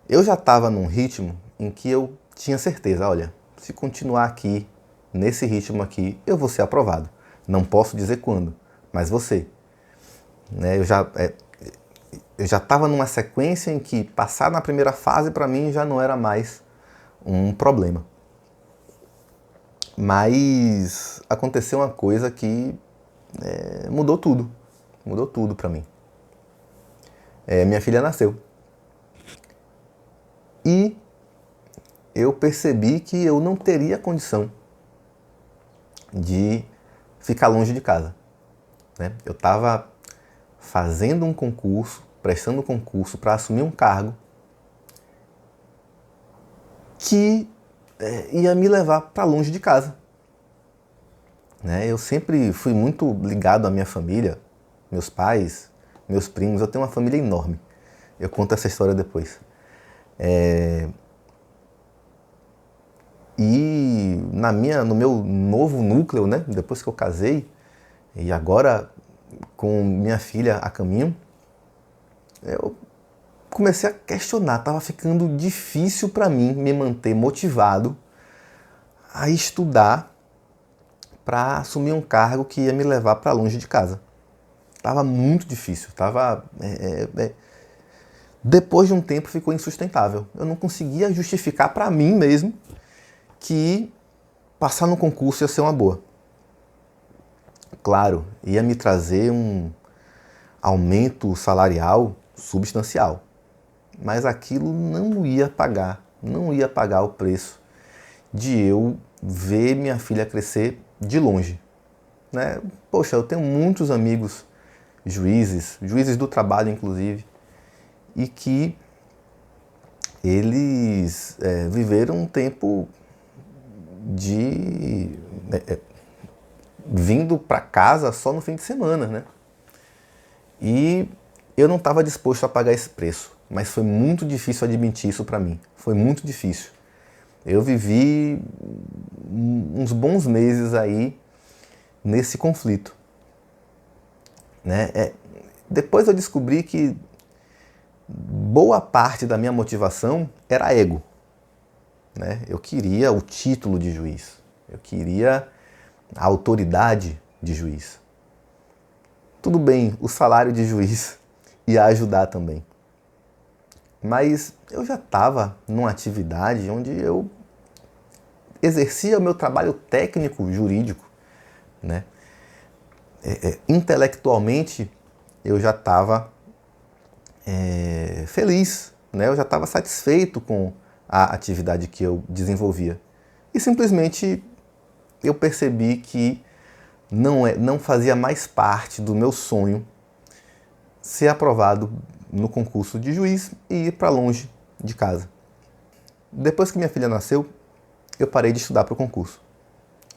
Eu já estava num ritmo em que eu tinha certeza, olha, se continuar aqui, nesse ritmo aqui, eu vou ser aprovado. Não posso dizer quando, mas vou ser. Né? Eu já estava numa sequência em que passar na primeira fase para mim já não era mais um problema. Mas aconteceu uma coisa que mudou tudo para mim. Minha filha nasceu e eu percebi que eu não teria condição de ficar longe de casa. Né? Eu estava fazendo um concurso, prestando um concurso para assumir um cargo que ia me levar para longe de casa. Né? Eu sempre fui muito ligado à minha família, meus pais, meus primos. Eu tenho uma família enorme. Eu conto essa história depois. E no meu novo núcleo, né? Depois que eu casei, e agora com minha filha a caminho, eu comecei a questionar. Estava ficando difícil para mim me manter motivado a estudar para assumir um cargo que ia me levar para longe de casa. Estava muito difícil. Depois de um tempo ficou insustentável. Eu não conseguia justificar para mim mesmo que passar no concurso ia ser uma boa. Claro, ia me trazer um aumento salarial substancial, mas aquilo não ia pagar o preço de eu ver minha filha crescer de longe. Né? Poxa, eu tenho muitos amigos juízes do trabalho inclusive, e que eles viveram um tempo de vindo para casa só no fim de semana, né? E eu não estava disposto a pagar esse preço, mas foi muito difícil admitir isso para mim. Foi muito difícil. Eu vivi uns bons meses aí nesse conflito. Né? Depois eu descobri que boa parte da minha motivação era ego. Né? Eu queria o título de juiz. Eu queria a autoridade de juiz. Tudo bem, o salário de juiz ia ajudar também. Mas eu já estava numa atividade onde eu exercia o meu trabalho técnico jurídico. Né? Intelectualmente, eu já estava feliz. Né? Eu já estava satisfeito com a atividade que eu desenvolvia. E simplesmente eu percebi que não fazia mais parte do meu sonho ser aprovado no concurso de juiz e ir para longe de casa. Depois que minha filha nasceu, eu parei de estudar para o concurso.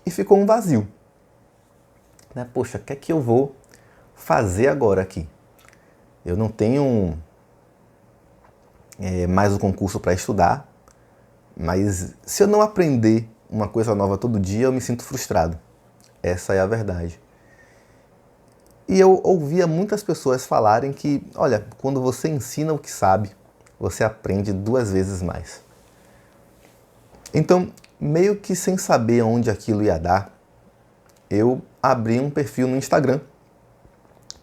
E ficou um vazio. Né? Poxa, o que é que eu vou fazer agora aqui? Eu não tenho mais o concurso para estudar, mas se eu não aprender uma coisa nova todo dia, eu me sinto frustrado. Essa é a verdade. E eu ouvia muitas pessoas falarem que, olha, quando você ensina o que sabe, você aprende 2 vezes mais. Então, meio que sem saber onde aquilo ia dar, eu abri um perfil no Instagram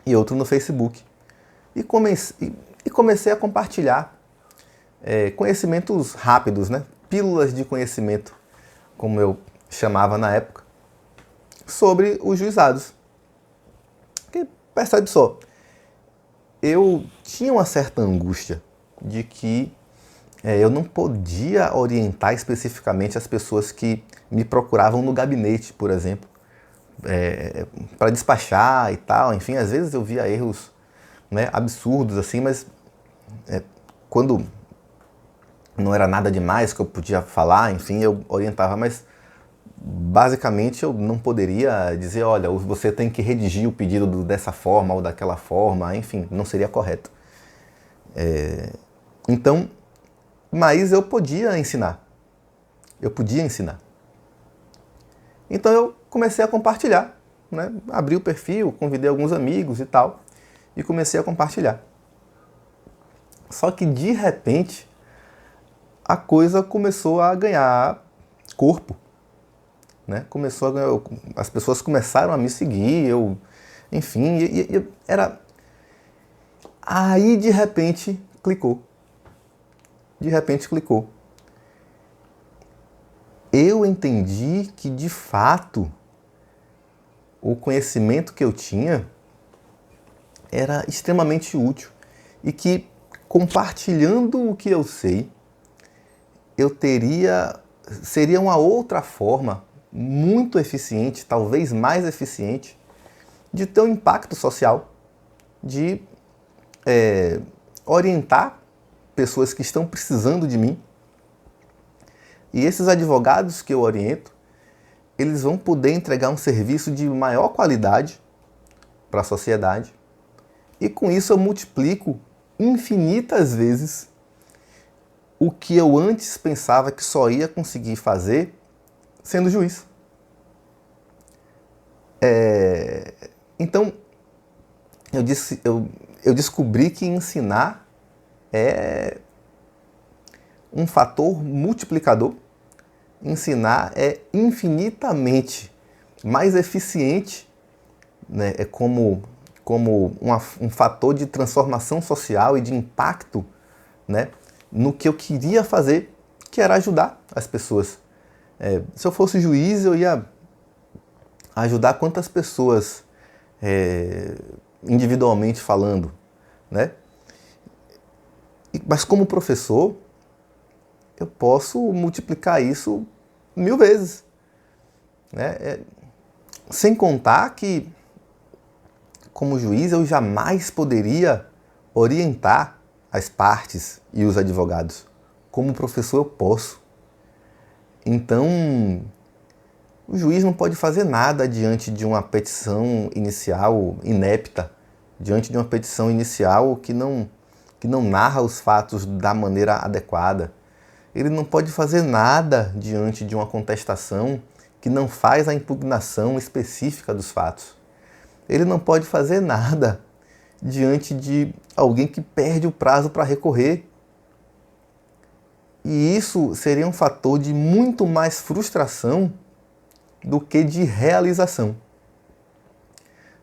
e outro no Facebook. E comecei a compartilhar conhecimentos rápidos, né? Pílulas de conhecimento, como eu chamava na época, sobre os juizados. Porque, percebe só, eu tinha uma certa angústia de que eu não podia orientar especificamente as pessoas que me procuravam no gabinete, por exemplo, para despachar e tal. Enfim, às vezes eu via erros, né, absurdos assim, mas quando não era nada demais que eu podia falar, enfim, eu orientava, mas basicamente eu não poderia dizer, olha, você tem que redigir o pedido dessa forma ou daquela forma, enfim, não seria correto. Então, mas eu podia ensinar. Eu podia ensinar. Então eu comecei a compartilhar, né? Abri o perfil, convidei alguns amigos e tal, e comecei a compartilhar. Só que de repente a coisa começou a ganhar corpo, né? As pessoas começaram a me seguir, enfim, era... Aí, de repente, clicou. De repente, clicou. Eu entendi que, de fato, o conhecimento que eu tinha era extremamente útil e que, compartilhando o que eu sei, seria uma outra forma muito eficiente, talvez mais eficiente, de ter um impacto social, de orientar pessoas que estão precisando de mim. E esses advogados que eu oriento, eles vão poder entregar um serviço de maior qualidade para a sociedade. E com isso eu multiplico infinitas vezes o que eu antes pensava que só ia conseguir fazer sendo juiz. Então, eu descobri que ensinar é um fator multiplicador. Ensinar é infinitamente mais eficiente, né? É como um fator de transformação social e de impacto, né? No que eu queria fazer, que era ajudar as pessoas. Se eu fosse juiz, eu ia ajudar quantas pessoas, individualmente falando, né? Mas como professor, eu posso multiplicar isso 1000 vezes, né? Sem contar que, como juiz, eu jamais poderia orientar as partes e os advogados. Como professor, eu posso. Então, o juiz não pode fazer nada diante de uma petição inicial inepta, diante de uma petição inicial que não narra os fatos da maneira adequada. Ele não pode fazer nada diante de uma contestação que não faz a impugnação específica dos fatos. Ele não pode fazer nada diante de alguém que perde o prazo para recorrer. E isso seria um fator de muito mais frustração do que de realização.